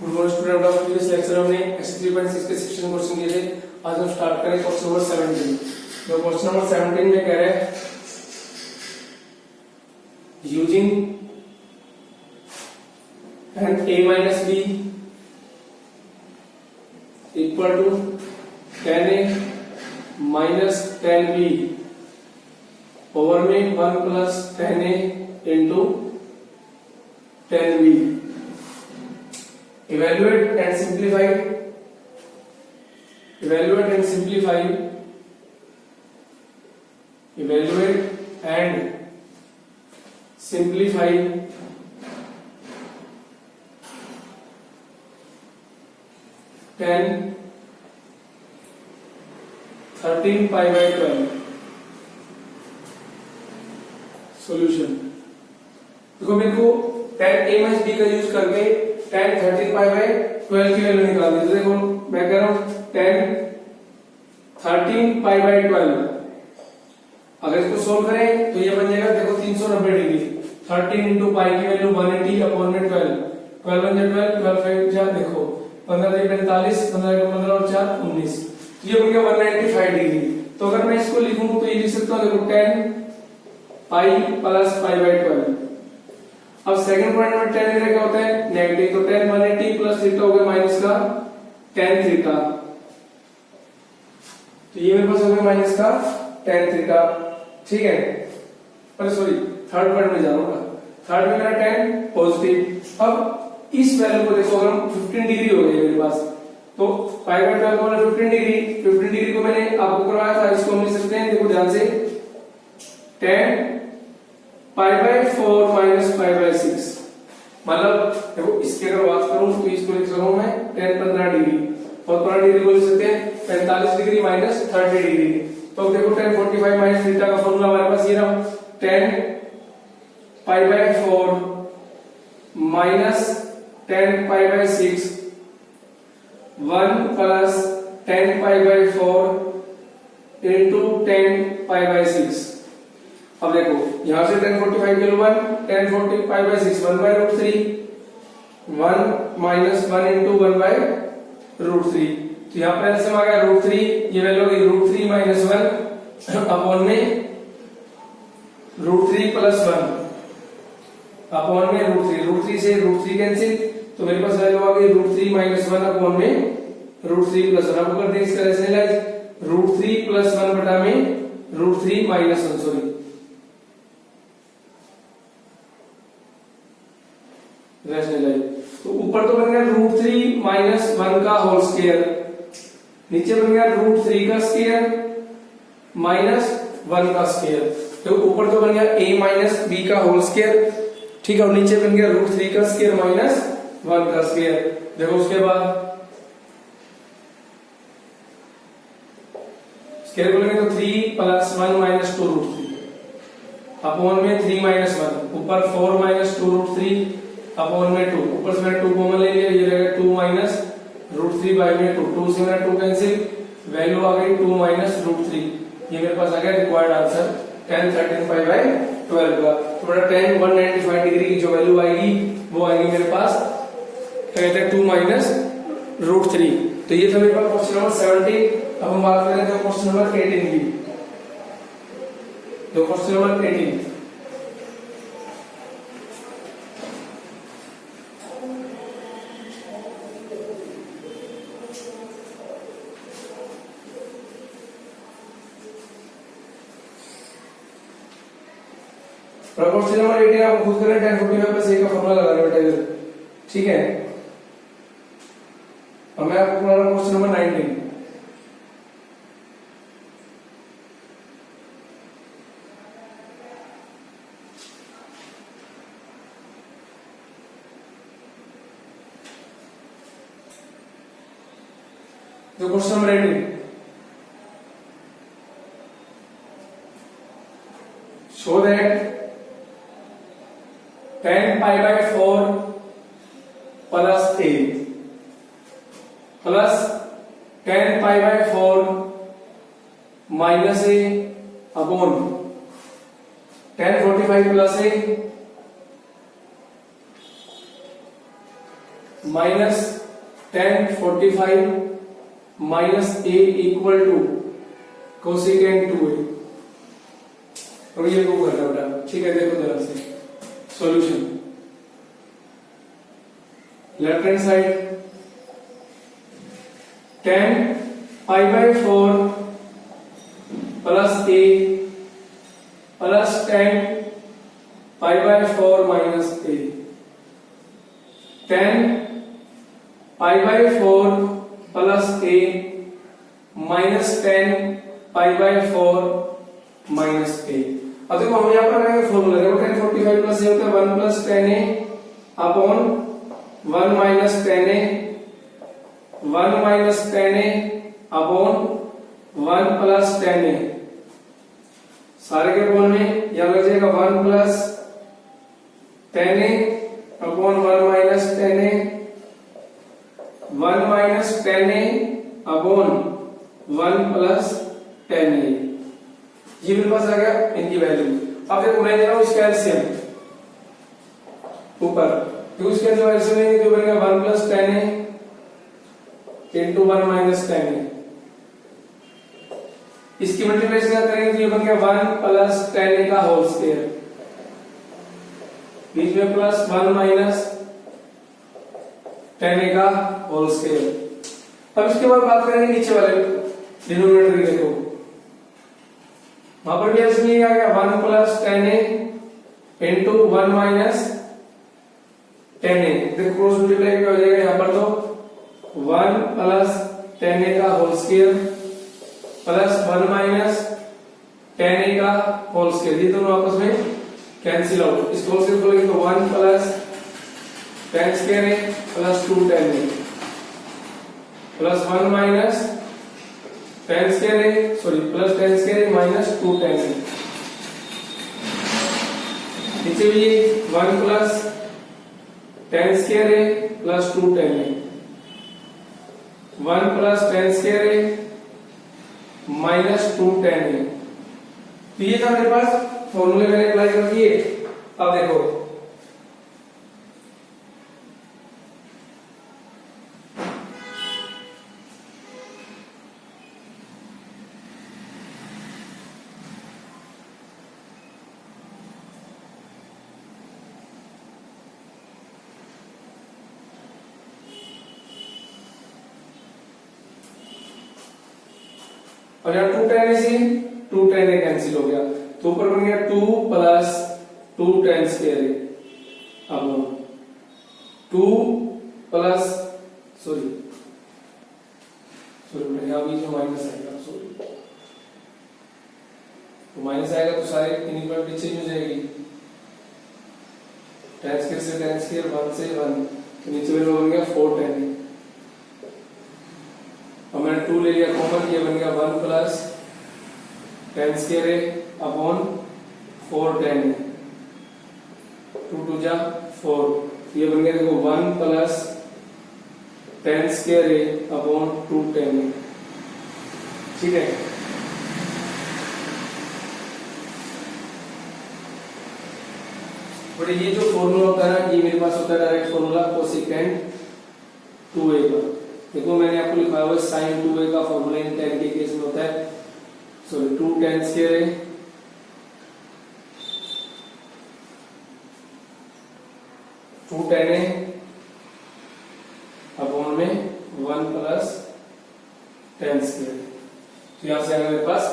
Good morning student of previous lecture हमने exercise 3.6 के section question किए थे। आज हम स्टार्ट करें क्वेश्चन नंबर 17। जो क्वेश्चन नंबर 17 में कह रहे हैं using an a minus b equal to 10a minus 10b over में 1 plus 10a into 10b। Evaluate and simplify. Evaluate and simplify. Evaluate and simplify. 10, 13 pi by 12. Solution. देखो मेरे को 10 a minus b का use करके 10 13 pi by 12 की value निकाल दी। तो देखो मैं कह रहा हूं 10 13 पाई बाई 12। अगर इसको सोल्व करें तो ये बन जाएगा देखो 390 डिग्री। 13 इंटू पाई की वैल्यू 180 अपॉन में 12 12 बन जाए 12 5 4 देखो 15 45 15 15 और 4 19। ये बन गया 195 डिग्री। तो अगर मैं इसको लिखूं तो ये लिख सकता हूं देखो 10 पाई प्लस पाई बाई 12। अब सेकंड पॉइंट में tan थीटा क्या होता है नेगेटिव। तो tan 180 प्लस थीटा हो गया माइनस का tan थीटा। तो ये मेरे पास हो गया माइनस का tan थीटा। ठीक है पर सॉरी थर्ड पॉइंट में जा रहा हूं। थर्ड में मेरा tan पॉजिटिव। अब इस वैल्यू को देखो अगर 15 डिग्री हो गई मेरे पास तो पाई बाई 12 को 15 डिग्री 15 डिग्री को मैंने आपको करवाया था। इसको हम लिख सकते हैं देखो ध्यान से tan pi by 4 minus pi by 6। मतलब देखो इसकी अगर बात करूं तो इसको लिख सकता हूं मैं tan 15 डिग्री और 15 डिग्री को लिख सकते हैं 45 डिग्री माइनस 30 डिग्री। तो देखो tan 45 माइनस थीटा का फॉर्मूला हमारे पास ये रहा tan pi by 4 minus tan pi by 6 1 plus tan pi by 4 into tan pi by 6। अब देखो यहां से tan 45 के लिए 1 tan 40 pi by 6 1 by root 3 1 minus 1 into 1 by root 3। तो यहां पर एलसीएम आ गया रूट 3। ये वैल्यू होगी रूट 3 माइनस 1 अपॉन में रूट 3 प्लस 1 अपॉन में रूट 3 से रूट 3 कैंसिल। तो मेरे पास वैल्यू आ गई रूट 3 माइनस 1 अपॉन में रूट 3 प्लस 1। अब कर दें इसका रैशनलाइज रूट 3 प्लस 1 बटा में रूट 3 माइनस 1 सॉरी रैशनलाइज। तो ऊपर तो बन गया रूट 3 माइनस 1 का होल स्क्वायर नीचे बन गया रूट 3 का स्क्वायर माइनस 1 का स्क्वायर। तो ऊपर तो बन गया a माइनस b का होल स्क्वायर ठीक है और नीचे बन गया रूट 3 का स्क्वायर माइनस 1 का स्क्वायर। देखो उसके बाद स्क्वायर बोलेंगे तो 3 प्लस 1 माइनस 2 रूट 3 अपॉन में 3 माइनस 1 ऊपर 4 माइनस 2 रूट 3 अपॉन में 2 ऊपर से मैंने 2 कॉमन ले लिया ये रहेगा 2 माइनस रूट 3 बाई में 2 2 से मेरा 2 कैंसिल वैल्यू आ गई 2 माइनस रूट 3। ये मेरे पास आ गया required answer tan 13 pi by 12 का। तो मेरा tan 195 डिग्री की जो वैल्यू आएगी वो आएगी मेरे पास कहते हैं 2 माइनस रूट 3। तो ये था मेरे पास क्वेश्चन नंबर 17। अब हम बात करें तो क्वेश्चन नंबर 18 की। तो क्वेश्चन नंबर 18 क्वेश्चन नंबर 18 आप खुद करें tan 45 प्लस a का फॉर्मूला लगाना बेटा इधर ठीक है। अब मैं आपको बता रहा हूं क्वेश्चन नंबर 19। तो question number 18 show that tan pi by 4 plus a plus tan pi by 4 minus a upon tan 45 प्लस a minus tan 45 minus a equal to cosecant 2a। और ये को करना बेटा, ठीक है। देखो जरा से solution, left hand side tan pi by 4 plus a plus tan pi by 4 minus a, tan pi by 4 plus a minus tan pi by 4 minus a। अब देखो हम यहां पर करेंगे फॉर्मूला, देखो tan 45 प्लस a होता है 1 plus tan a upon 1 minus tan a, 1 minus tan a upon 1 plus tan a, सारे के बोल में यहां लग जाएगा 1 plus tan a upon 1 minus tan a, 1 minus tan a upon 1 plus tan a। ये मेरे पास आ गया इनकी वैल्यू। अब देखो मैं दे रहा हूं इसका एलसीएम ऊपर, तो इसका जो एलसीएम है जो बनेगा 1 plus tan a into 1 minus tan a। इसकी मल्टीप्लिकेशन करेंगे तो ये बन गया 1 प्लस tan a का होल स्क्वायर, बीच में प्लस 1 माइनस tan a का होल स्क्वायर। अब इसके बाद बात करेंगे नीचे वाले डिनोमिनेटर की। देखो वहां पर भी ऐसे आ गया 1 plus tan a into 1 minus tan a। देखो क्रॉस मल्टीप्लाई क्या हो जाएगा यहां पर, तो 1 प्लस tan a का whole square plus 1 minus tan a का होल स्क्वायर, ये दोनों आपस में कैंसिल आउट। इस होल स्क्वायर को लेंगे तो 1 प्लस tan स्क्वायर a plus 2 tan a plus 1 minus tan स्क्वायर a, सॉरी प्लस tan स्क्वायर a माइनस 2 tan a। नीचे भी 1 प्लस tan स्क्वायर a plus 2 tan a, 1 plus tan स्क्वायर a माइनस 2 tan a। तो ये था मेरे पास फॉर्मूले मैंने अप्लाई कर दिए। अब देखो और यहाँ 2 tan a से 2 tan a कैंसिल हो गया, तो ऊपर बन गया 2 प्लस 2 tan स्क्वायर a अब 2 प्लस सॉरी यहाँ बीच में माइनस आएगा, सॉरी तो माइनस आएगा तो सारे इनइक्वालिटी चेंज हो जाएगी। tan स्क्वायर से tan स्क्वायर 1 से 1, तो नीचे में बन गया 4 tan a। अब मैंने 2 ले लिया कॉमन, ये बन गया 1 प्लस tan स्क्वायर a अपॉन 4 tan a, 2 2 जा 4, ये बन गया देखो 1 प्लस tan स्क्वायर a अपॉन 2 tan a। ठीक है, बट ये जो फॉर्मूला होता है ना, ये मेरे पास होता है डायरेक्ट फॉर्मूला कोसेकेंट 2a का। देखो मैंने आपको लिखा हुआ है sin 2a का फॉर्मूला इन tan के केस में होता है, सॉरी 2 tan स्क्वायर a 2 tan a अपॉन में 1 प्लस tan स्क्वायर। तो यहां से आएगा मेरे पास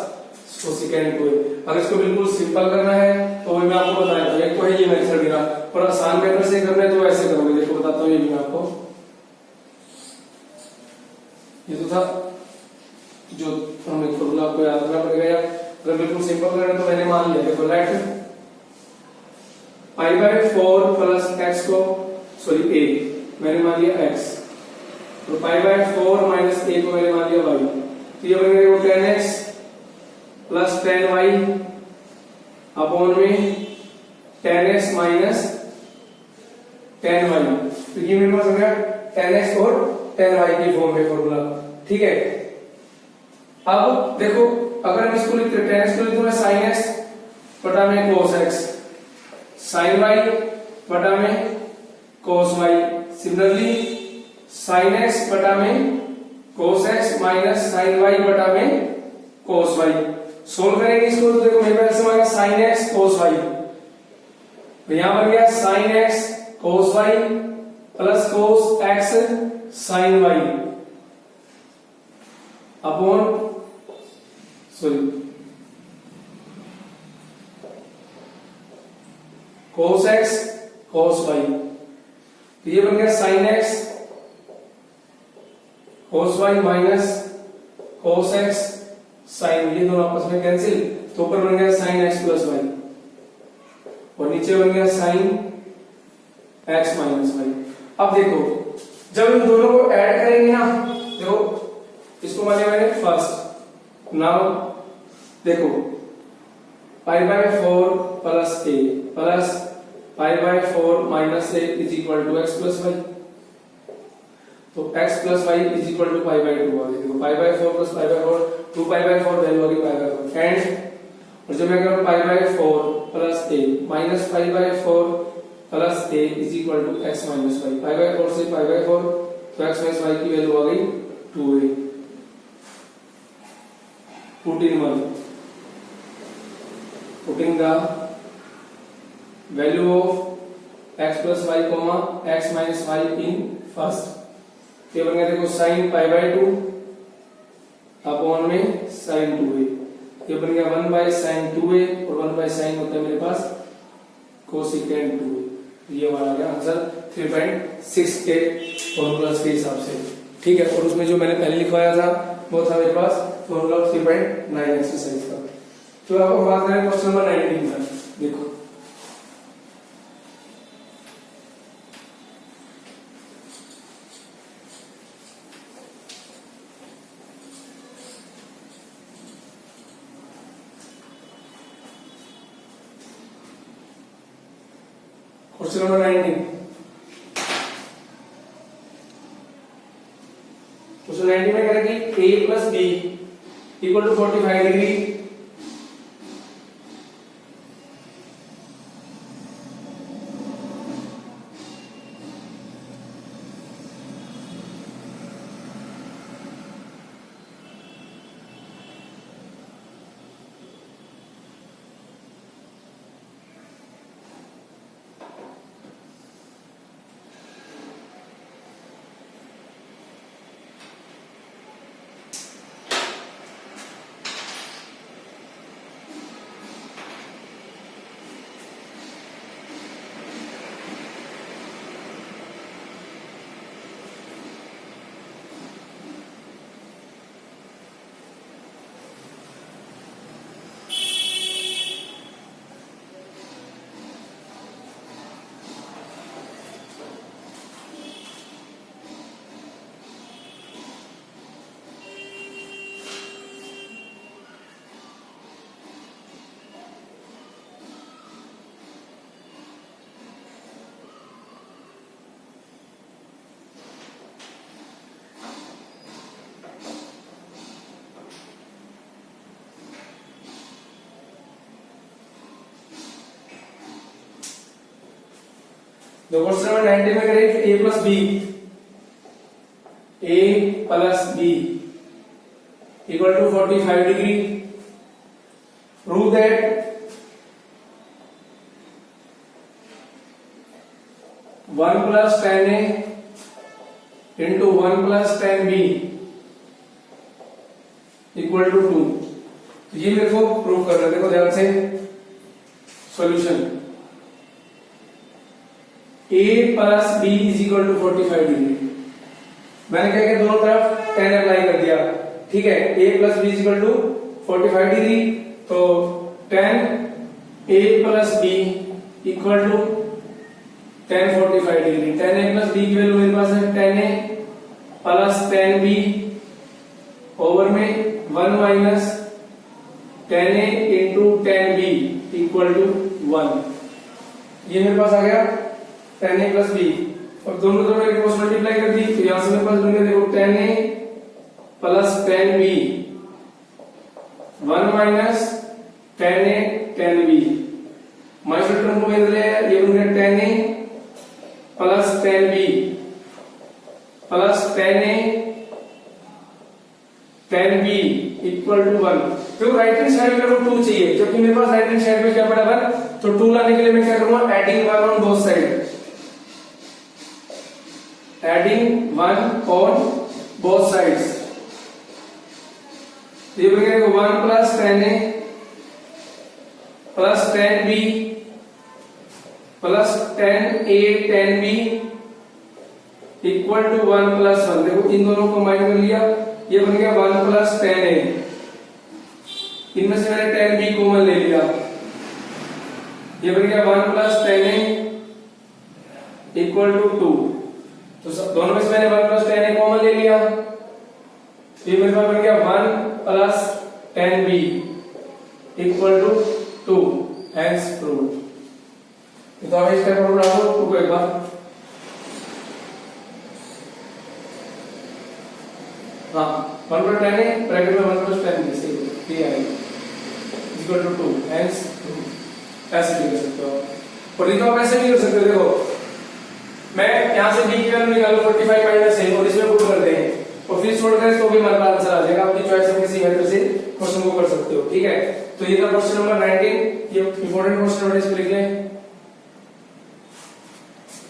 कोसेकेंट 2a। अगर इसको बिल्कुल सिंपल करना है तो मैं आपको बताया था, एक तो है ये मेथड मेरा, पर आसान मेथड से करना है तो ऐसे करोगे। देखो बताता हूँ ये भी मैं आपको, ये तो था जो हमें फॉर्मूला आपको याद रखना पड़ेगा। अगर बिल्कुल सिंपल करना है तो मैंने मान लिया, देखो let pi by 4 plus x को, सॉरी a मैंने मान लिया x, तो पाई बाय 4 माइनस a को मैंने मान लिया y, तो ये बन गया 10x प्लस 10y अपॉन में 10x माइनस 10y। तो ये मेरे पास हो गया 10x और 10y की फॉर्म में फॉर्मूला। ठीक है, अब देखो अगर हम इसको लिखते 10x को लिखते हैं sin x बटा में cos x, sin y बटा में cos y। Similarly sine x बटा में cos x minus sine y बटा में कोस वाई। सोल्व करेंगे इसको तो देखो मेरे पास आ गया साइन एक्स कोस वाई, तो यहां बन गया sine x cos y plus cos x sine y upon cos x cos y. तो ये बन गया sine x cos y minus cos x sine, ये दोनों आपस में कैंसिल, तो ऊपर बन गया साइन एक्स प्लस वाई और नीचे बन गया साइन एक्स माइनस वाई। अब देखो जब इन दोनों को ऐड करेंगे ना, देखो इसको माने मैंने फर्स्ट, नाउ देखो pi by 4 plus a plus pi by 4 minus a is equal to x plus y, तो x plus y is equal to pi by 2 आ गया। देखो pi by 4 plus pi by 4 2 pi by 4 value आ गई pi by 4 and और जब मैं करूं pi by 4 plus a minus pi by 4 plus a is equal to x minus y, pi by 4 से पाई बाय 4 तो x माइनस वाई की value आ गई 2a। Putting the value of x plus y comma x minus y in first, ये बन गया देखो sine pi by 2 upon में साइन 2a, ये बन गया 1 बाय साइन 2a और 1 बाय साइन होता है मेरे पास कोसिकेंट 2a। ये वाला गया आंसर 3.6 के फॉर्मूलास के हिसाब से, ठीक है। और उसमें जो मैंने पहले लिखवाया था वो था मेरे पास फॉर्मूला 3.9 एक्सरसाइज का। तो अब हम बात करें क्वेश्चन नंबर 19 का। देखो क्वेश्चन नंबर 19, क्वेश्चन 19 में कह रहा है कि a plus b equal to 45 degree दो क्वेश्चन नंबर 19 में करें a plus b equal to 45 degree, prove that 1 plus 10a into 1 plus 10b equal to 2। ये मेरे को प्रूव करना है, देखो ध्यान से solution a plus b is equal to 45 degree. मैंने क्या किया, दोनों तरफ 10 अप्लाई कर दिया, ठीक है। a plus b is equal to 45 degree, तो 10 a plus b equal to 10 45 degree. 10 a plus b की वैल्यू मेरे पास है 10 a प्लस 10 b ओवर में 1 minus 10 a into 10 b equal to 1। ये मेरे पास आ गया 10 a प्लस b, और दोनों तरफ एक क्रॉस मल्टीप्लाई कर दी, तो यहां से मेरे पास बन गया देखो 10 a plus 10 b 1 minus 10 a 10 b, minus term को इधर ले आया, ये बन गया 10 a plus 10 b plus 10a tan b equal to 1। तो राइट हैंड साइड में मेरे को 2 चाहिए, क्योंकि मेरे पास राइट हैंड साइड में क्या पड़ा 1, तो 2 लाने के लिए मैं क्या करूंगा, adding 1 on both side, adding 1 on both sides. ये बनेगा 1 plus 10a plus 10b plus 10a 10b equal to 1 plus 1। देखो इन दोनों को कंबाइन कर लिया, ये बन गया 1 प्लस 10a, इनमें से मैंने 10b कॉमन ले लिया, ये बन गया 1 प्लस 10a इक्वल टू 2। तो दोनों में से मैंने 1 प्लस 10a कॉमन ले लिया, ये मेरे पास बन गया 1 plus 10b equal to 2, hence proved. तो अब इसका प्रूव डालो 2 को एक बार, हाँ 1 प्लस 10 है ब्रैकेट में 1 प्लस 10 से ये आएगा इक्वल टू 2, हेंस ऐसे भी कर सकते हो। और ये तो आप ऐसे भी कर सकते हो, देखो मैं यहां से b की वैल्यू निकालूं 45 माइनस है और इसमें पुट कर दें और फिर छोड़ दें तो भी हमारा आंसर आ जाएगा। आपकी चॉइस है, किसी मेथड से क्वेश्चन को कर सकते हो, ठीक है। तो ये था क्वेश्चन नंबर 19, ये इंपॉर्टेंट क्वेश्चन है, इसको लिख लें,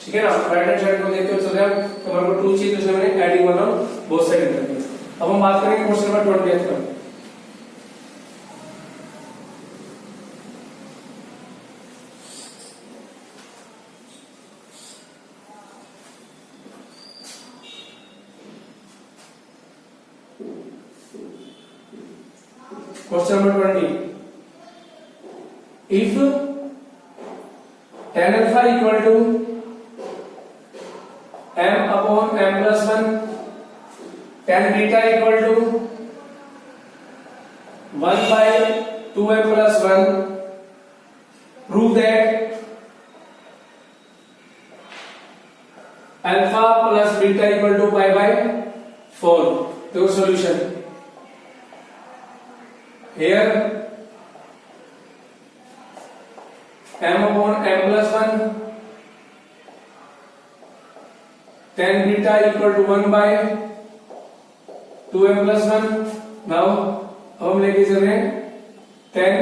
ठीक है ना। राइट हैंड साइड को देखते हो चले हम, तो हमारे को 2 चाहिए, तो इसमें मैंने एडिंग 1 ऑन बोथ साइड कर दिया। अब हम बात करेंगे क्वेश्चन नंबर 20 का। Question number 20. If tan alpha equal to m upon m plus 1, tan beta equal to 1 by 2m plus 1, prove that alpha plus beta equal to pi by 4. तो solution here m upon m plus 1, tan beta equal to 1 by 2m plus 1। now हम लेके चल रहे हैं tan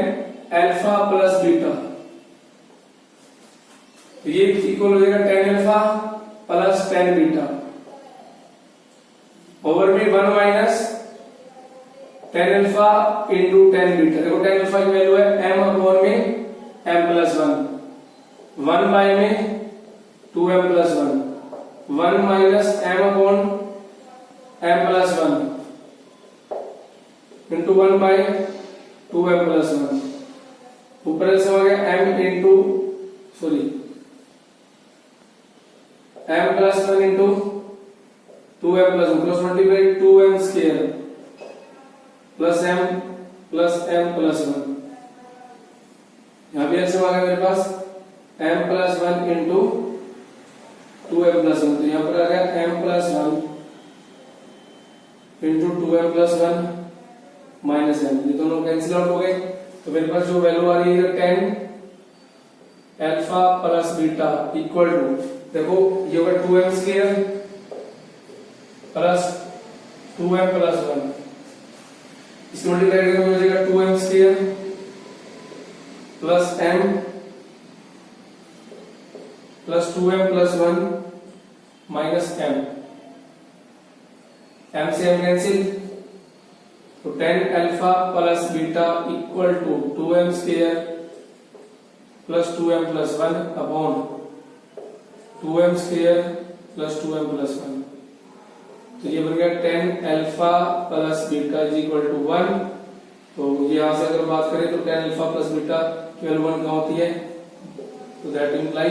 alpha plus beta, तो ये equal हो जाएगा tan alpha plus tan beta over में 1 minus tan alpha into tan beta। देखो tan alpha की वैल्यू है m अपॉन में m plus 1, 1 by में 2m plus 1, 1 minus m upon m plus 1 into 1 by 2m plus 1, ऊपर से हो गया m into m plus 1 into 2m plus 1 plus multiply 2m square plus m plus m plus 1, यहां भी ऐसे आ गया मेरे पास m plus 1 into 2m plus 1, तो यहां पर आ गया m plus 1 into 2m plus 1 minus m, ये दोनों कैंसिल आउट हो गए। तो मेरे पास जो वैल्यू आ रही है tan alpha plus beta equal to, देखो ये होगा 2m square plus 2m plus 1, इसको मल्टीप्लाई करके हो जाएगा 2m square plus m plus 2m plus 1 minus m, m से m कैंसिल, तो tan alpha plus beta equal to 2m square plus 2m plus 1 upon 2m square plus 2m plus 1, तो ये बन गया tan alpha plus beta is equal to 1। तो यहां से अगर बात करें तो tan अल्फा प्लस बीटा की वैल्यू 1 कहां होती है, तो that imply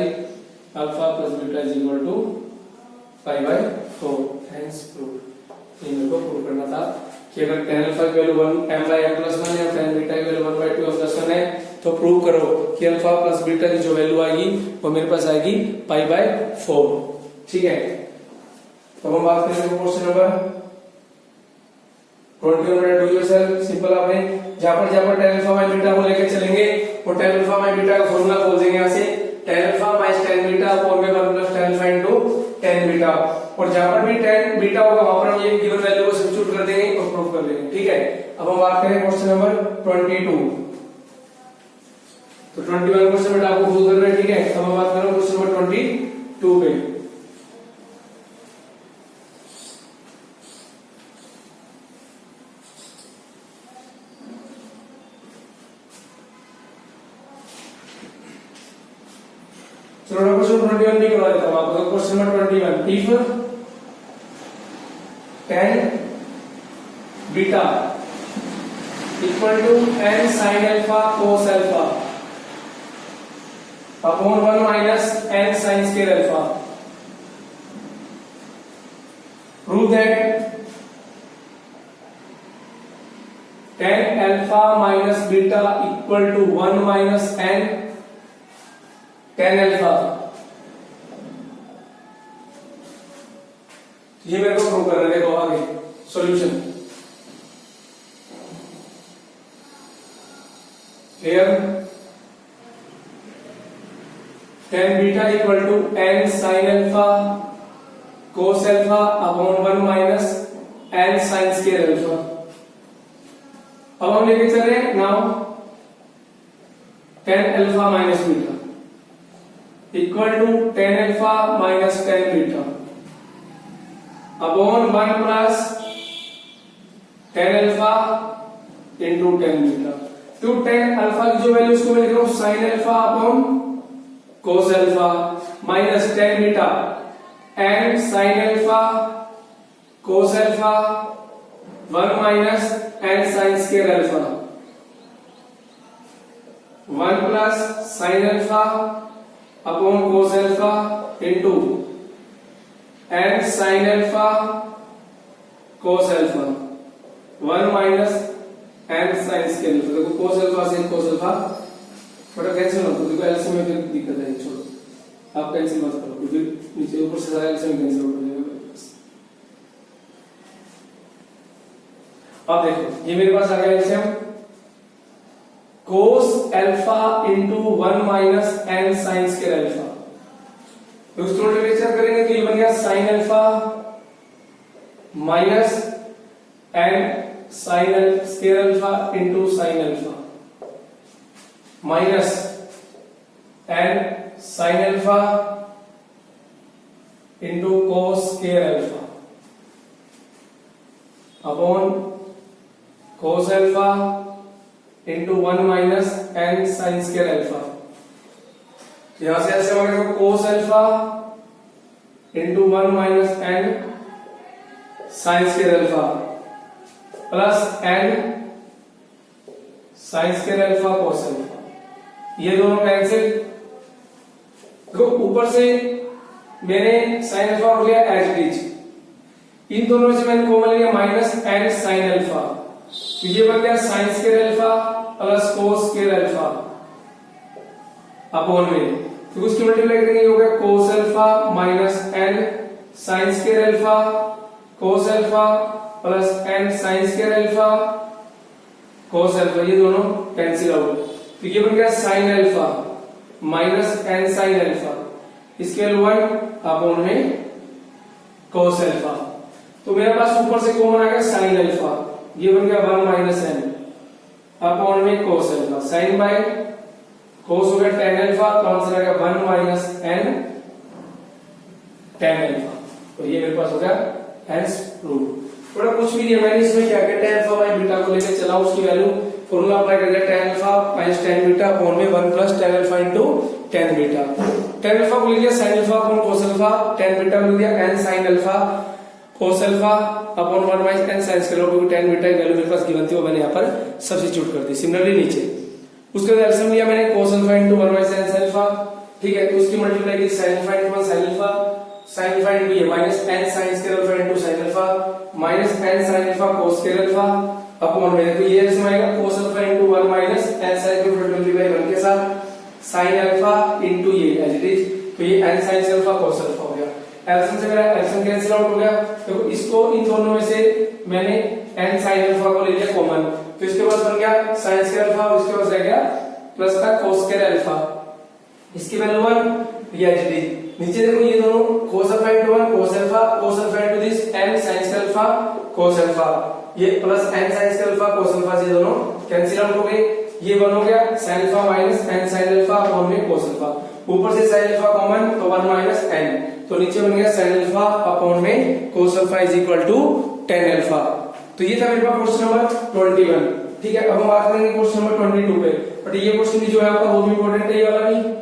alpha plus beta is equal to pi by 4, hence proved. ये मेरे को प्रूव करना था कि अगर tan अल्फा की value 1 m by m plus 1 या tan बीटा की वैल्यू 1 by 2m plus 1 है, तो प्रूव करो कि अल्फा प्लस बीटा की जो वैल्यू आएगी वो मेरे पास आएगी पाई बाय 4, ठीक है। तो हम बात करेंगे question number 21 do yourself. Simple, आपने जहां पर tan अल्फा माइनस बीटा को लेके चलेंगे और tan अल्फा माइनस बीटा का फॉर्मूला खोल देंगे। यहां से tan alpha minus tan beta upon में 1 plus tan alpha into tan beta. और जहां पर भी tan बीटा होगा वहां पर हम ये गिवन वैल्यू को सब्स्टिट्यूट कर देंगे और प्रूव कर लेंगे। ठीक है, अब हम बात करें क्वेश्चन नंबर 22। तो 21 क्वेश्चन बेटा आपको प्रूव करना है। ठीक है, अब हम बात करें क्वेश्चन नंबर 22 पे। चलो क्वेश्चन 21 भी करवा देता हूं आपको। Question number 21, if tan beta equal to n sin alpha cos alpha upon 1 minus n sin square alpha, prove that tan alpha minus beta equal to 1 minus n tan alpha. ये मेरे को prove करना है। देखो आगे solution here tan beta equal to n sin alpha cos alpha upon 1 minus n sin square alpha. अब हम लेके चल रहे हैं now tan alpha minus beta equal to tan alpha minus tan beta upon 1 plus tan alpha into tan beta. तो tan alpha की जो value उसको मैं लिख रहा हूं sin alpha upon cos alpha minus tan beta n sin alpha cos alpha 1 minus n sin square alpha 1 plus sin alpha upon cos alpha into n sin alpha cos alpha 1 minus n sin square alpha. देखो cos alpha से cos alpha थोड़ा cancel होता है। देखो LCM में फिर दिक्कत है, छोड़ो आप कैंसिल मत करो, फिर नीचे ऊपर से सारा एलसीएम कैंसिल हो जाएगा। अब देखो ये मेरे पास आ गया LCM cos alpha into 1 minus n sin square alpha. तो उसको टेम्परेचर करेंगे तो ये बन गया sin alpha minus n sin square alpha into sin alpha minus n sin alpha into cos square alpha upon cos alpha into 1 minus n sin square alpha. यहां से ऐसे होगा cos alpha into 1 minus n sin square alpha plus n sin square alpha cos alpha. ये दोनों cancel. देखो ऊपर से मैंने sin अल्फा हो गया एज इट इज, इन दोनों से मैंने कॉमन लिया माइनस n sin अल्फा, तो ये बन गया sin square alpha plus cos square alpha upon में, तो उसकी मल्टीप्लाई करेंगे ये हो गया cos alpha minus n sin square alpha cos alpha plus n sin square alpha cos alpha. ये दोनों कैंसिल आउट, तो ये बन गया sin alpha minus n sin alpha, इसके वैल्यू 1 अपॉन में cos अल्फा। तो मेरे पास ऊपर से कॉमन आ गया sin अल्फा, ये बन गया 1 माइनस n अपॉन में cos alpha. sin by cos हो गया tan अल्फा, तो आंसर आ गया 1 माइनस n tan अल्फा। तो ये मेरे पास हो गया हेंस प्रूव। थोड़ा कुछ भी नहीं, मैंने इसमें क्या किया tan अल्फा बाय बीटा को लेकर चला, उसकी वैल्यू फॉर्मूला अप्लाई कर दिया tan alpha minus tan beta upon में 1 plus tan alpha into tan beta. tan alpha को ले लिया sin alpha upon cos alpha, tan beta को ले लिया n sin alpha cos alpha upon 1 minus n sin square, क्योंकि tan beta की value मेरे पास गिवन थी वो मैंने यहां पर सब्स्टिट्यूट कर दी। सिमिलरली नीचे उसके बाद एलसीएम लिया मैंने cos alpha into 1 minus n sin alpha, ठीक है, तो उसकी मल्टीप्लाई की sin alpha into 1 sin alpha, sin alpha into ये minus n sin square alpha into sin alpha minus n sin alpha cos square alpha upon में, तो ये LCM आएगा cos alpha into 1 minus n sin square multiply 1 के साथ sin alpha into ये as it is, तो ये n sin alpha cos alpha हो गया। एलसीएम से मेरा एलसीएम कैंसिल आउट हो गया, तो इसको इन दोनों में से मैंने n sin अल्फा को ले लिया कॉमन, तो इसके पास बन गया sin स्क्वायर अल्फा और इसके पास रह गया प्लस का cos स्क्वायर अल्फा, इसकी वैल्यू 1, ये एज इट इज नीचे देखो ये दोनों cos alpha into 1 cos alpha into this n sin alpha cos alpha, ये plus n sin alpha cos alpha से दोनों कैंसिल आउट हो गए, ये 1 हो गया sin alpha minus n sin alpha upon में cos अल्फा, ऊपर से sin अल्फा कॉमन तो 1 माइनस n, तो नीचे बन गया sin अल्फा अपॉन में cos alpha is equal to tan alpha. तो ये था मेरे पास क्वेश्चन नंबर 21। ठीक है, अब हम बात करेंगे क्वेश्चन नंबर 22 पे, बट ये क्वेश्चन भी जो है आपका बहुत इंपॉर्टेंट है, ये वाला भी।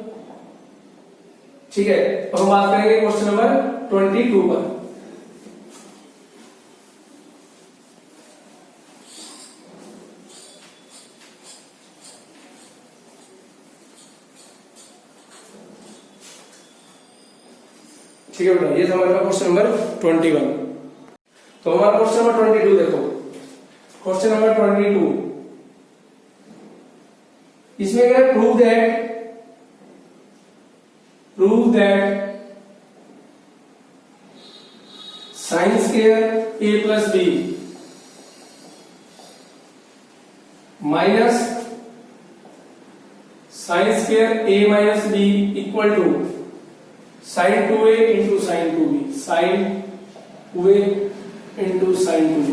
ठीक है, अब हम बात करेंगे क्वेश्चन नंबर 22 पर। ठीक है बेटा, ये था हमारे पास क्वेश्चन नंबर 21। तो हमारा क्वेश्चन नंबर 22 देखो, क्वेश्चन नंबर 22 इसमें क्या है, prove that sine square a plus b minus sine square a minus b equal to sine 2a into sine 2b, sine 2a into sine 2b।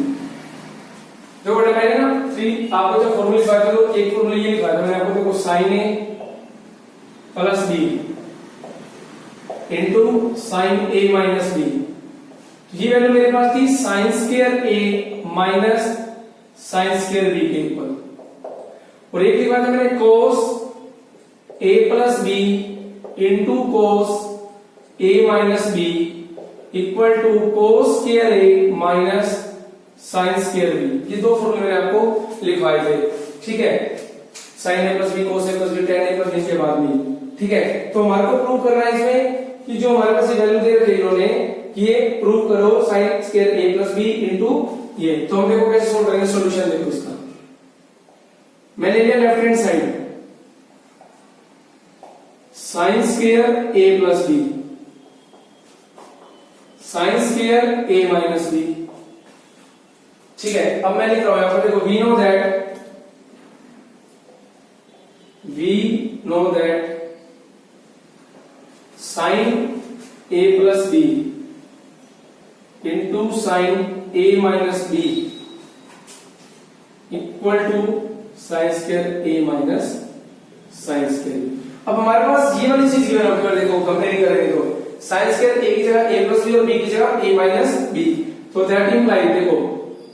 देखो बेटा मैंने ना 3 आपको जो फॉर्मूला लिखा था, तो एक फॉर्मूला ये लिखा था मैंने आपको, देखो sine a plus b into sine a minus b, ये वैल्यू मेरे पास थी sine square a minus sine square b के इक्वल, और एक लिखा था मैंने cos a plus b into cos a minus b equal to cos square a minus sine square b। ये दो फॉर्मूले मैंने आपको लिखवाए थे। ठीक है, sine a plus b cos a plus b tan a plus b के बाद में। ठीक है, तो हमारे को प्रूव करना है इसमें कि जो हमारे पास वैल्यू दे रखे इन्होंने, ये प्रूव करो sign square a plus b into ये। तो हम देखो कैसे सोल्व करेंगे, सॉल्यूशन देखो इसका। मैंने लिया left hand side sign square a plus b, sign square a minus b। ठीक है, अब मैं लिख रहा हूं यहां पर, देखो we know that sine a plus b into sine a minus b equal to sine square a minus sine square. अब हमारे पास ये वाली चीज गिवन है, देखो कंपेयर करेंगे तो साइन स्क्वायर a की जगह a प्लस b और b की जगह a माइनस b, तो दैट इंप्लाइज देखो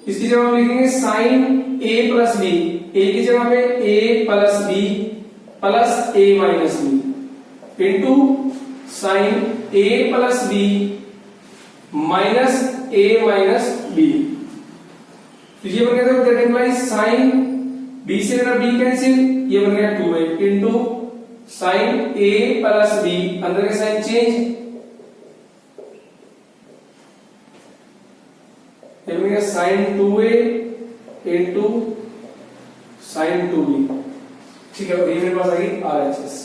इसकी जगह हम लिखेंगे sine a plus b, a की जगह पे a plus b plus a minus b into sine a plus b minus a minus b। तो ये बन गया, देखो दैट इंप्लाइज साइन b से मेरा b कैंसिल, ये बन गया 2a into sine a plus b, अंदर के साइन चेंज, ये बन गया sign 2a into sine 2b। ठीक है, और ये मेरे पास आ गई RHS।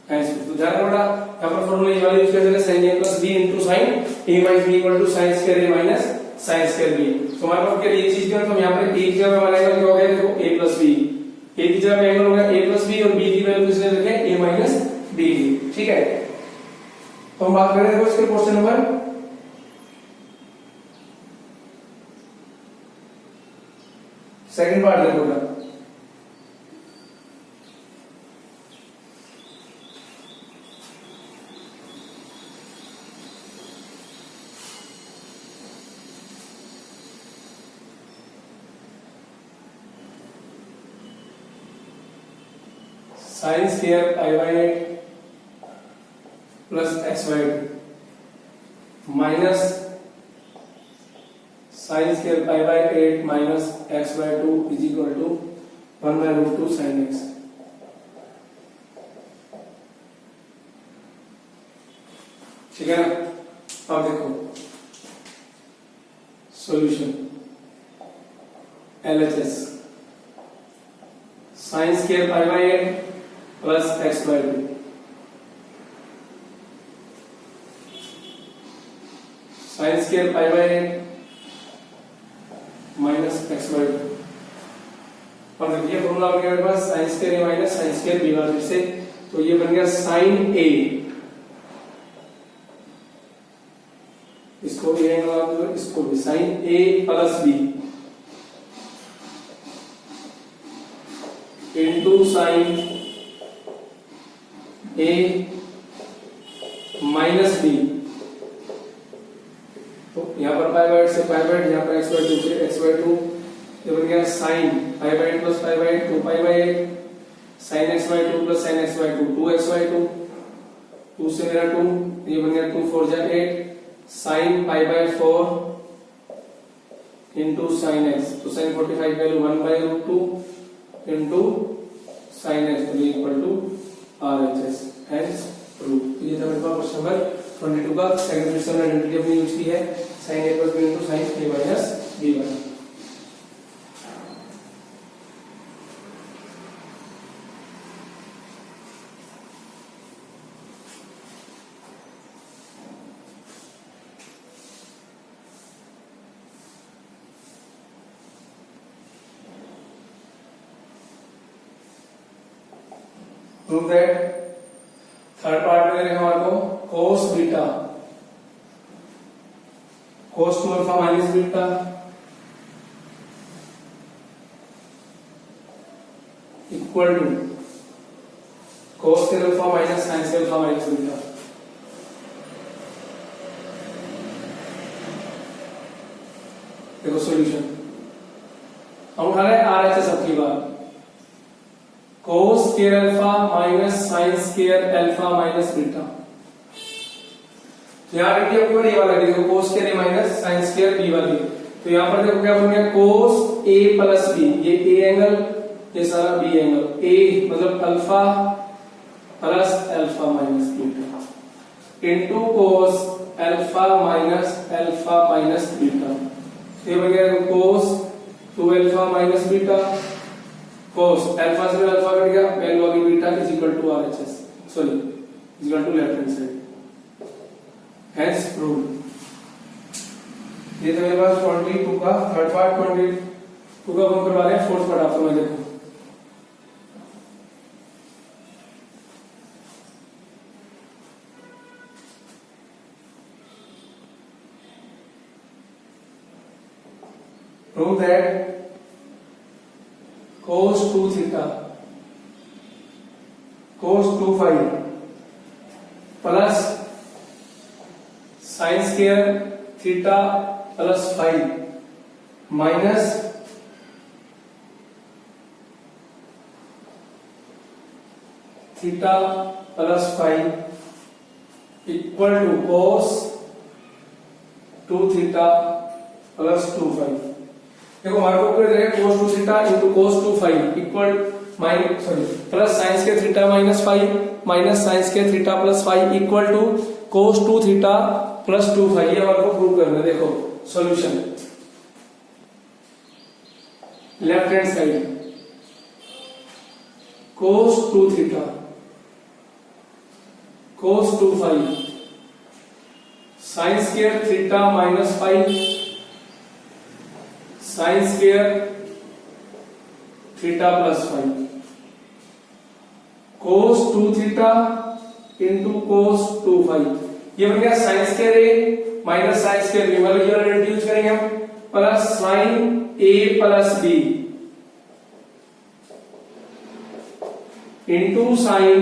तो ध्यान रखना यहाँ पर फॉर्मूला ये वाला यूज करते हैं, sine a plus b into sine a minus b equal to sine square a minus sine square b। तो हमारे पास क्या ये चीज क्या, तो यहाँ पर a की जगह हमारा एंगल क्या हो गया, देखो a प्लस b, a की जगह एंगल हो गया a प्लस b और b की वैल्यू किसने रखे a माइनस b। ठीक है, तो हम बात करेंगे इसके क्वेश्चन नंबर सेकंड पार्ट देखो बेटा। Sine square pi by 8 plus x by 2 minus sine square pi by 8 minus x by 2 is equal to 1 by root 2 sine x. ठीक है ना, अब देखो solution LHS sine square pi by 8 plus x by 2 sine square pi by 8 minus x by 2, और ये formula बन गया मेरे पास sine square a minus sine square b बार फिर से, तो ये बन गया साइन a इसको भी एंगल लगा दो, इसको भी साइन ए प्लस बी इंटू साइन ए माइनस बी। तो यहां पर पाई बाय 8 से पाई बाय 8, यहां पर x बाय 2 से x बाय 2, ये बन गया sine pi by 8 plus pi by 8 2 pi by 8, sine x by 2 plus sine x by 2 2x by 2, 2 से मेरा 2, ये बन गया 2 4 जा 8, sine pi by 4 into sine x, तो sine 45 value 1 by root 2 into sine x तो equal to RHS hence proof. तो ये था मेरे पास क्वेश्चन नंबर 22 का सेकंड क्वेश्चन में आइडेंटिटी हमने यूज की है sin a plus b into sin a minus b1। Prove that third part में हमारे को cos beta cos 2 alpha minus beta equal to cos square alpha minus sin square alpha minus beta. देखो solution हम उठा रहे RHS सबकी बात, cos square alpha minus sin square alpha minus beta. तो यहाँ देखिए आपको ये वाला देखो cos square a minus sin square b वाली, तो यहाँ पर देखो क्या बन गया cos a प्लस b, ये a एंगल ये सारा b एंगल, a मतलब alpha plus alpha minus beta into cos alpha minus beta. ये बन गया cos 2 alpha minus beta, cos alpha से अल्फा कट गया, वैल्यू आ गई beta is equal to RHS, sorry is equal to left hand side, hence proved. ये तो मेरे पास 22 का थर्ड पार्ट, 22 का हम करवा रहे हैं फोर्थ पार्ट। आपको मैं देखो prove that cos 2 theta cos 2 phi plus sin square theta plus phi minus theta plus phi equal to cos 2 theta plus 2 phi। देखो हमारे को कर देगा cos 2 theta into cos 2 phi equal minus sorry plus sin square theta minus phi minus sin square theta plus phi equal to cos 2 theta plus 2 phi। ये हमारे को prove करना है। देखो solution left hand side cos 2 theta cos 2 phi sin square theta minus phi sin square theta plus phi cos 2 theta into cos 2 phi। ये बन गया sin square a minus sin square b, मतलब ये वाला reduce करेंगे हम, plus sin a plus b into sin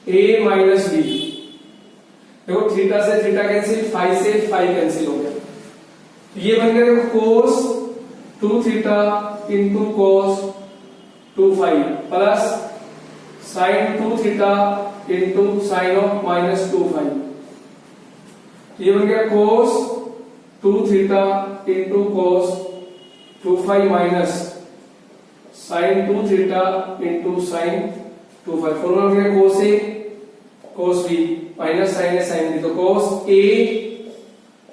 a minus b। देखो theta से थीटा कैंसिल, फाई से फाई कैंसिल हो गया, ये बन गया देखो cos 2 theta into cos 2 phi plus sin 2 theta into sine of minus 2 phi। ये बन गया cos 2 theta into cos 2 phi minus sin 2 theta into sin 2 phi। Formula बन गया cos a cos b minus sin a sin b, तो cos a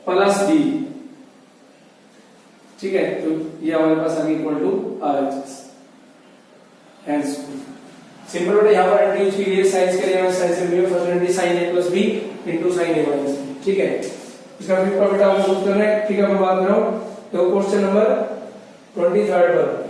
plus b, ठीक है। तो ये हमारे पास आ गया equal to RHS, hence simple बेटा यहां पर इंट्रोड्यूस की गई साइंस के लिए मैं साइंस से भी first identity sin a plus b into sin a minus b, ठीक है। इसका फिर पर बेटा हम यूज कर रहे हैं, ठीक है। मैं बात कर रहा हूं तो क्वेश्चन नंबर 23 पर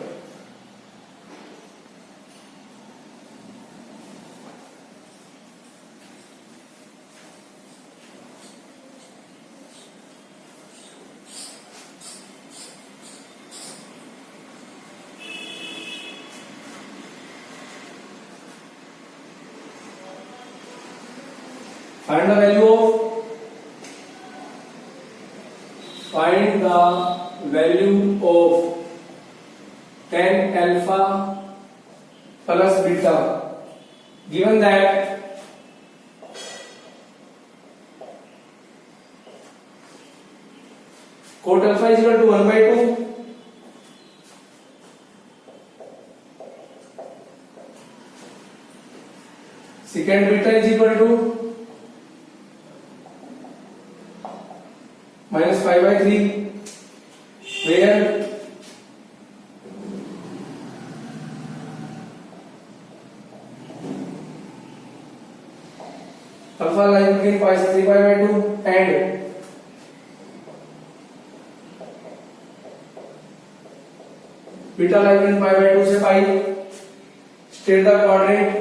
find the value of tan alpha plus beta given that cot alpha is equal to 1/2 secant beta is equal to -5/3 where alpha lies between pi से 3/2 and beta lies between pi/2 से pi. State the quadrant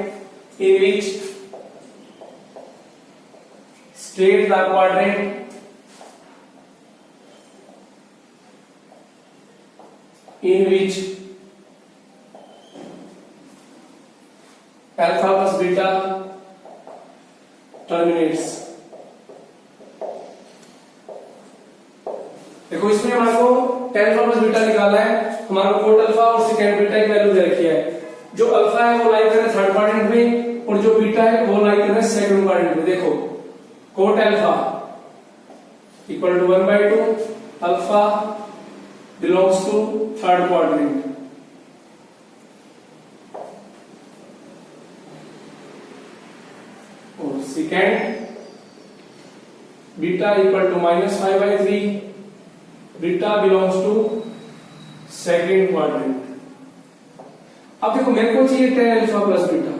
in which alpha plus beta terminates. देखो इसमें हमारे को tan alpha plus beta निकालना है, हमारे को कोट अल्फा और सेकेंड बीटा की वैल्यू दे रखी है। जो अल्फा है वो लाई कर रहा है थर्ड क्वाड्रेंट में और जो बीटा है वो लाई कर रहा है सेकंड क्वाड्रेंट में। देखो cot alpha equal to 1/2, alpha belongs to third quadrant और second beta equal to -5/3, beta belongs to second quadrant. अब देखो मेरे को चाहिए tan अल्फा प्लस बीटा,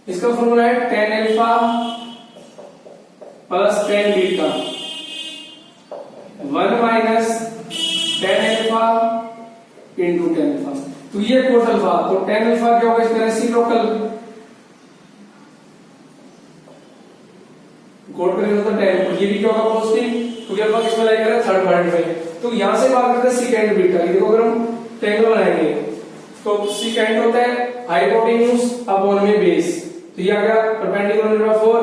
इसका फॉर्मूला है tan alpha plus tan beta 1 minus tan alpha into tan alpha. तो ये कोट अल्फा, तो tan अल्फा क्या होगा इसका रेसिप्रोकल, कोट करेंगे तो tan, और ये भी क्या होगा पॉजिटिव क्योंकि अल्फा किसमें लाई कर रहा है थर्ड क्वाड्रेंट में। तो यहां से बात करते हैं सेकेंड बीटा की। देखो अगर हम ट्रायंगल बनाएंगे तो सेकेंड होता है हाइपोटेन्यूज अपॉन में बेस, तो ये आ गया परपेंडिकुलर बाय 4।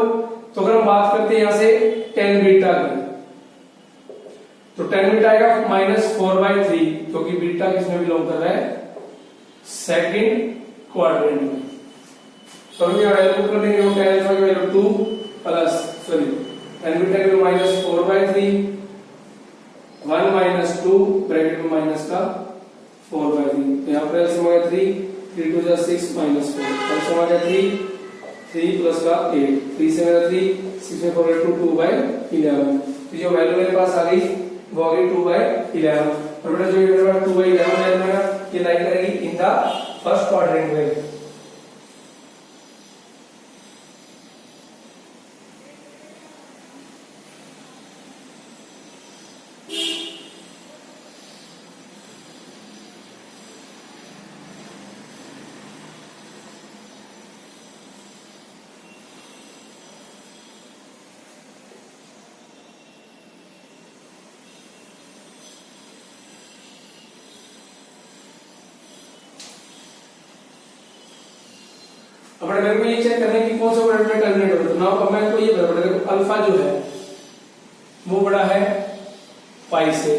तो अगर हम बात करते हैं यहां से tan बीटा की तो tan बीटा आएगा -4/3 क्योंकि बीटा किसमें बिलोंग कर रहा है सेकंड क्वाड्रेंट में। तो हम यहां वैल्यू कर देंगे tan अल्फा की वैल्यू 2 प्लस tan बीटा की वैल्यू -4/3 1 माइनस 2 ब्रैकेट में माइनस का 4/3। तो यहाँ पर एलसीएम हो गया 3 3 2 जा 6 माइनस 4 एलसीएम आ गया 3 प्लस का 8 3 से मेरा 3 6 में 4 2/11। तो जो वैल्यू मेरे पास आ गई वो आ गई 2/11 और बेटा जो ये मेरे पास 2/11 वैल्यू है ये लाई करेगी इन द फर्स्ट क्वाड्रेंट में। अब मेरे को ये चेक करना है कि कौन सा क्वाड्रेंट में टर्मिनेट होगा। तो नाउ अब मैं को ये बता देखो अल्फा जो है वो बड़ा है पाई से,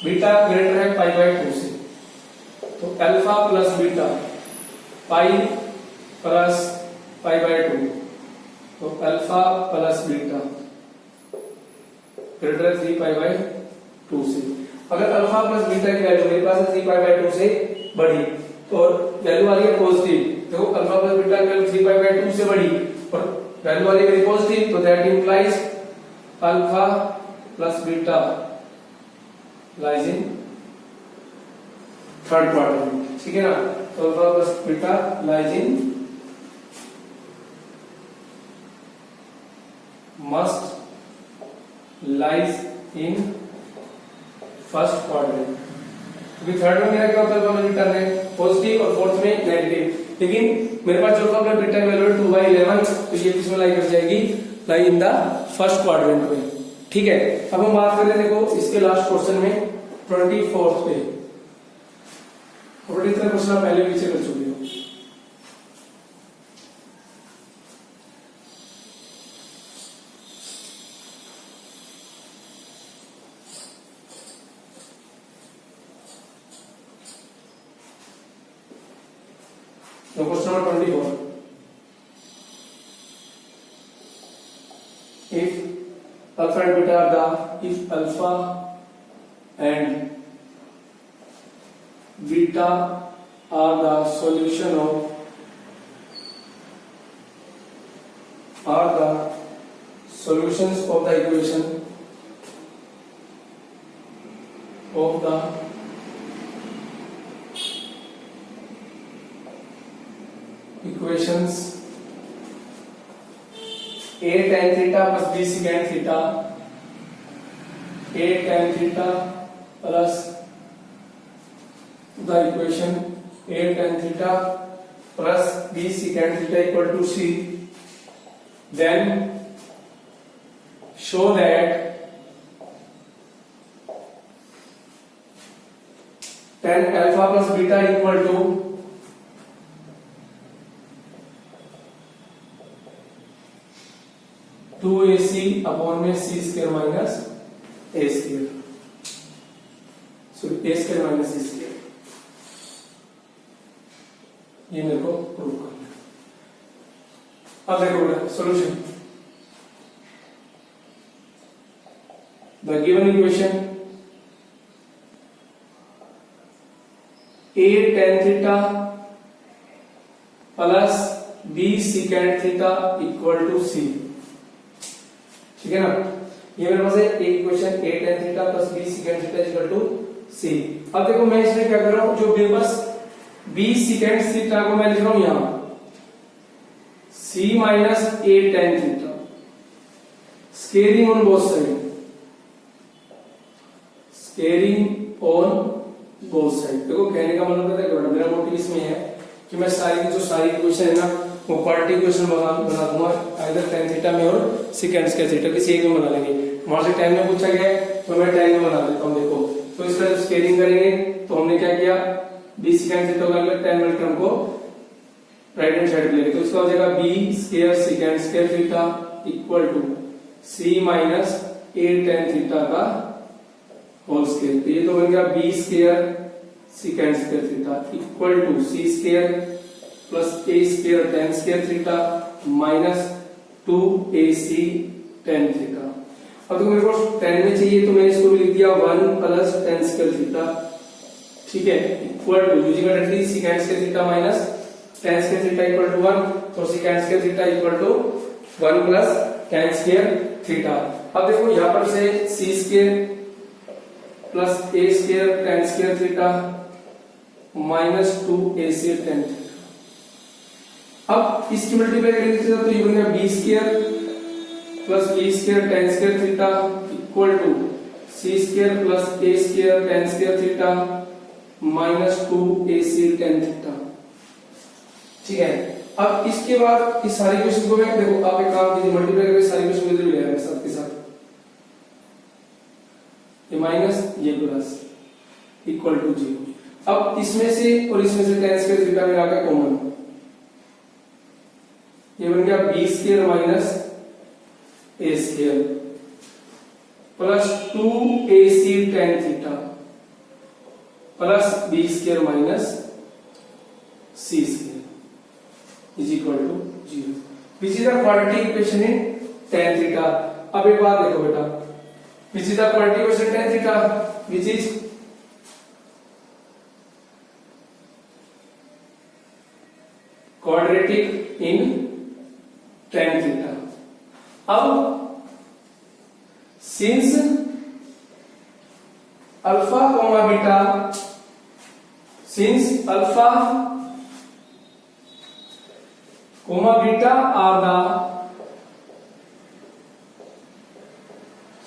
बीटा ग्रेटर है pi/2 से। तो alpha plus beta pi plus pi/2, तो अल्फा प्लस बीटा ग्रेटर है 3pi/2 से। अगर अल्फा प्लस बीटा की वैल्यू मेरे पास है 3pi/2 से बड़ी और वैल्यू आ रही है पॉजिटिव, देखो अल्फा प्लस बीटा की वैल्यू 3pi/2 से बड़ी और वैल्यू आ रही है पॉजिटिव, तो that implies alpha plus beta lies in third quadrant, ठीक है ना। तो alpha plus beta lies in must lies in first quadrant, क्योंकि थर्ड में मेरा क्या होता है अल्फा बीटा है पॉजिटिव और फोर्थ में नेगेटिव। लेकिन मेरे पास जो अल्फा बीटा की वैल्यू है 2/11, तो ये किसमें लाई कर जाएगी, लाई इन द फर्स्ट क्वाड्रेंट में, ठीक है। अब हम बात करें देखो इसके लास्ट क्वेश्चन में 24th पे, और इतना क्वेश्चन पहले पीछे कर चुके हो। Now question number 24. If alpha and beta are if alpha and beta are the solution of solutions of the equation of the equations a tan theta plus b secant theta, a tan theta plus the equation a tan theta plus b secant theta equal to c, then show that tan alpha plus beta equal to two A C upon में C square minus A square, sorry A square minus C square, ये मेरे को prove करना है। अब देखो बेटा solution, the given equation a tan theta plus b secant theta equal to c, ठीक है ना। ये मेरे पास है एक equation a tan theta plus b secant theta equal to c। अब देखो मैं इसमें क्या कर रहा हूं, जो मेरे पास b secant थीटा को मैं लिख रहा हूं यहां c minus a tan theta, scaling on both side, scaling on both side. देखो कहने का मतलब क्या है, मेरा मोटिव इसमें है कि मैं जो सारी इक्वेशन है ना वो क्वाड्रेटिक इक्वेशन बना दूंगा, आइदर tan थीटा में और secant स्क्वायर थीटा किसी एक में बना लेंगे। वहां से tan में पूछा गया है तो मैं tan में बना देता हूं। देखो तो इसका जब स्केलिंग करेंगे तो हमने क्या किया, b secant थीटा का tan वाले टर्म को राइट हैंड साइड पे लेंगे, तो इसका हो जाएगा b square secant square theta equal to c minus a tan theta का होल स्क्वायर। तो ये तो बन गया b square secant square theta equal to c square plus a square tan square theta minus 2ac tan theta. अब तो मेरे को tan में चाहिए तो मैंने इसको भी लिख दिया 1 प्लस tan स्क्वायर थीटा, ठीक है, equal to using directly secant square theta minus tan square theta equal to 1, तो secant square theta equal to 1 plus tan square theta. अब देखो यहां पर से c square plus a square tan square theta minus 2ac tan theta. अब इसकी multiply करेंगे तो ये बनेगा b square plus b square tan square theta equal to c square plus a square tan square theta minus 2ac tan theta, ठीक है। अब इसके बाद इस सारी इक्वेशन को मैं देखो आप एक काम कीजिए, मल्टीप्लाई करके सारी इक्वेशन इधर ले आएंगे साथ के साथ, ये माइनस ये प्लस इक्वल टू 0। अब इसमें से और इसमें से tan स्क्वायर थीटा में आकर कॉमन, ये बन गया b square minus a square plus 2ac tan theta plus b square minus c square is equal to 0, which is the quadratic equation in tan theta. अब एक बात देखो बेटा, which is the quadratic equation tan theta, which is quadratic in tan theta. अब since alpha comma beta, since alpha comma beta are the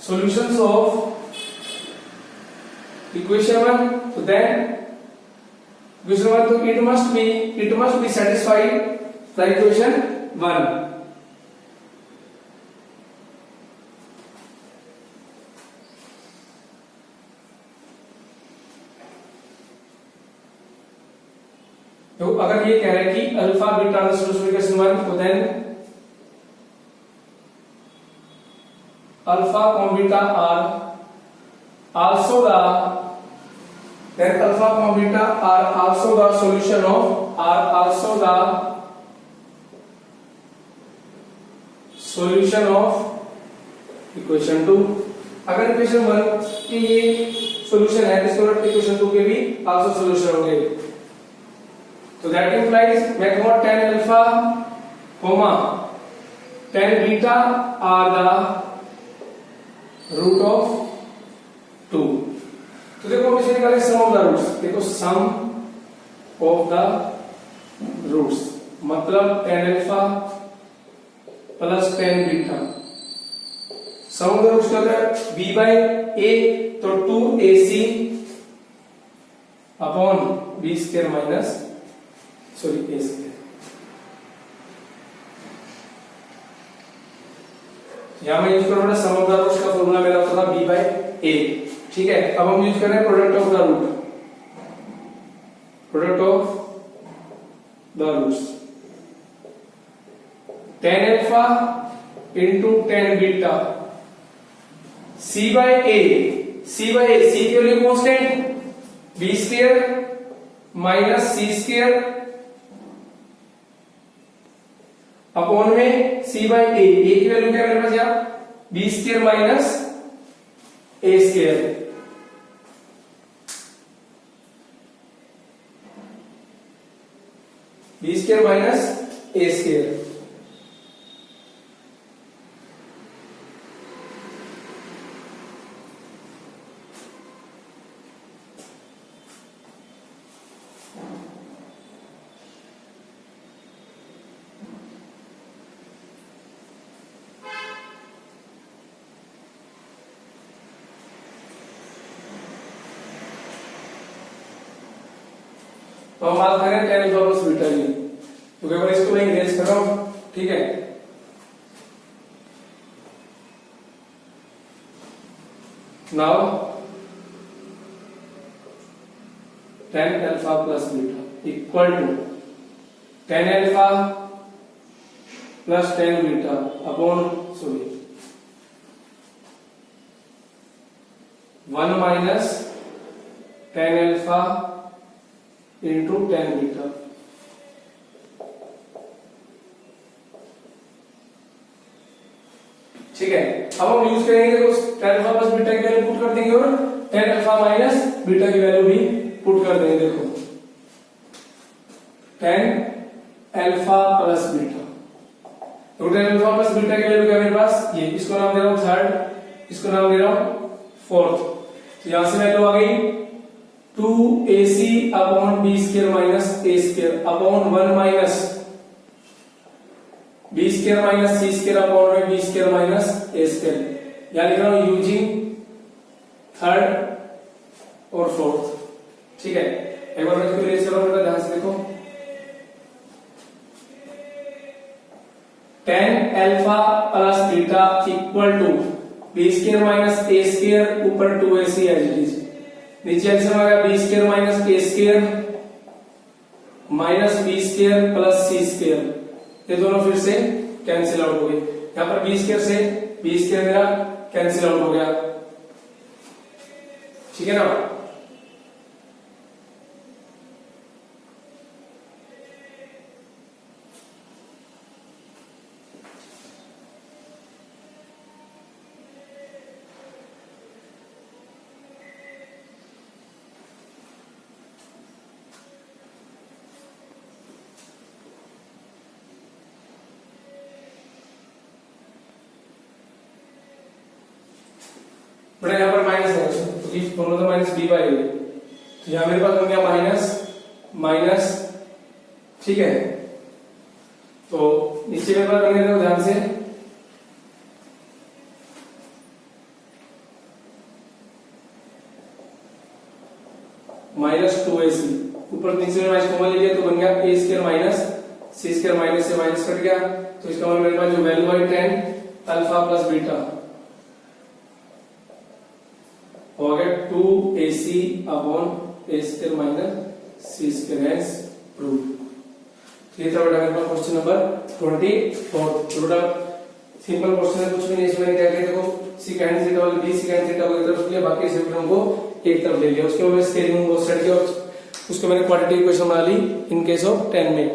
solutions of equation 1, so then equation 1 तो it must be satisfied the equation 1। तो अगर ये कह रहा है कि alpha beta the solution equation 1, तो then alpha comma beta are also the solution of are also the solution of equation 2। अगर इक्वेशन 1 की ये सॉल्यूशन है तो इक्वेशन 2 के भी आल्सो सॉल्यूशन होंगे। तो दैट इंप्लाइज मैं कहूंगा tan alpha comma tan beta are the root of 2। तो देखो हम निकाले सम ऑफ द रूट्स। देखो सम ऑफ द रूट्स मतलब tan alpha plus tan beta. Sum of the roots क्या होता है b बाय a तो 2ac upon b square minus sorry a square. यहां में यूज कर रहा सम ऑफ द रूट्स का फॉर्मूला मेरा होता था b बाय a। ठीक है, अब हम यूज कर रहे हैं product of the root, product of the roots tan alpha into tan beta c by a, c by a, c के लिए constant b square minus c square upon में c बाय a, a की value क्या मेरे पास यहाँ b square minus a square. b square minus a square. तो हम बात करें tan अल्फा प्लस बीटा की, तो केवल इसको मैं इरेज कर रहा हूं। ठीक है, now tan alpha plus beta equal to tan alpha plus tan beta upon sorry 1 minus tan alpha into tan beta. ठीक है, अब हम यूज करेंगे तो tan अल्फा प्लस बीटा की वैल्यू पुट कर देंगे और tan अल्फा माइनस बीटा की वैल्यू भी पुट कर देंगे। देखो tan अल्फा प्लस बीटा, तो tan अल्फा प्लस बीटा की वैल्यू क्या मेरे पास ये, इसको नाम दे रहा हूं थर्ड, इसको नाम दे रहा हूं फोर्थ। तो यहां से वैल्यू आ गई 2ac upon b square minus a square upon 1 minus b square minus c square upon में b square minus a square. यानी लिख रहा हूं यूजिंग थर्ड और फोर्थ। ठीक है, एक बार मैं इसको इरेज कर रहा हूं, ध्यान से देखो tan alpha plus beta equal to b square minus a square ऊपर 2ac एज इट इज, नीचे आंसर आ गया b square minus a square minus b square plus c square. ये दोनों फिर से कैंसिल आउट हो गए। यहां पर b स्क्वायर से b स्क्वायर मेरा कैंसिल आउट हो गया। ठीक है ना, बड़ा यहाँ पर माइनस है तो इस दोनों तो माइनस b बाई a, तो यहाँ मेरे पास हो गया माइनस माइनस। ठीक है, तो नीचे मेरे पास बन गया, ध्यान से माइनस 2ac ऊपर नीचे में माइनस कॉमन ले लिया तो बन गया a square minus c square minus से माइनस कट गया। तो इसका मतलब मेरे पास जो वैल्यू आई tan अल्फा प्लस बीटा हो गया 2ac upon a square minus c square as proof. ये था बेटा मेरे पास क्वेश्चन नंबर 24। बेटा सिंपल क्वेश्चन है, कुछ भी नहीं इसमें क्या क्या देखो सेकंड थीटा वाले b सेकंड थीटा को एक तरफ लिया, बाकी सब हमको एक तरफ ले लिया। उसके बाद स्केलिंग को सेट किया, उसको मैंने क्वाड्रेटिक इक्वेशन बना ली इन केस ऑफ 10 में।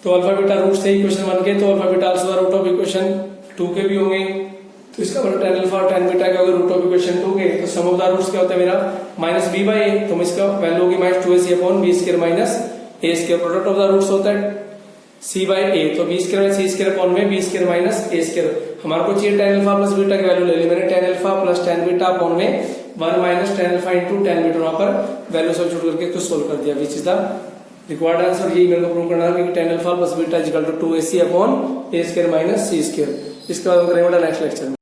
तो अल्फा बीटा रूट से इक्वेशन बन गए, तो alpha beta also the root of equation 2 के भी होंगे, तो इसका मतलब tan अल्फा और tan बीटा का अगर रूट ऑफ इक्वेशन 2 के, तो सम ऑफ द रूट्स क्या होता है मेरा माइनस b बाई ए, तो इसका वैल्यू होगी minus 2ac upon B square minus A square, product of the roots होता है c बाई ए, तो B square minus C square upon में B square minus A square. हमारे को चाहिए tan अल्फा प्लस बीटा की value ले ली मैंने, tan alpha plus tan beta upon में 1 minus tan alpha into tan beta, वहां पर वैल्यू सब्स्टिट्यूट करके तो सोल्व कर दिया, विच इज द रिक्वायर्ड आंसर। यही मेरे को प्रूव करना है कि tan alpha plus beta is equal to 2ac upon A square minus C square. इसके बाद हम करेंगे नेक्स्ट लेक्चर में।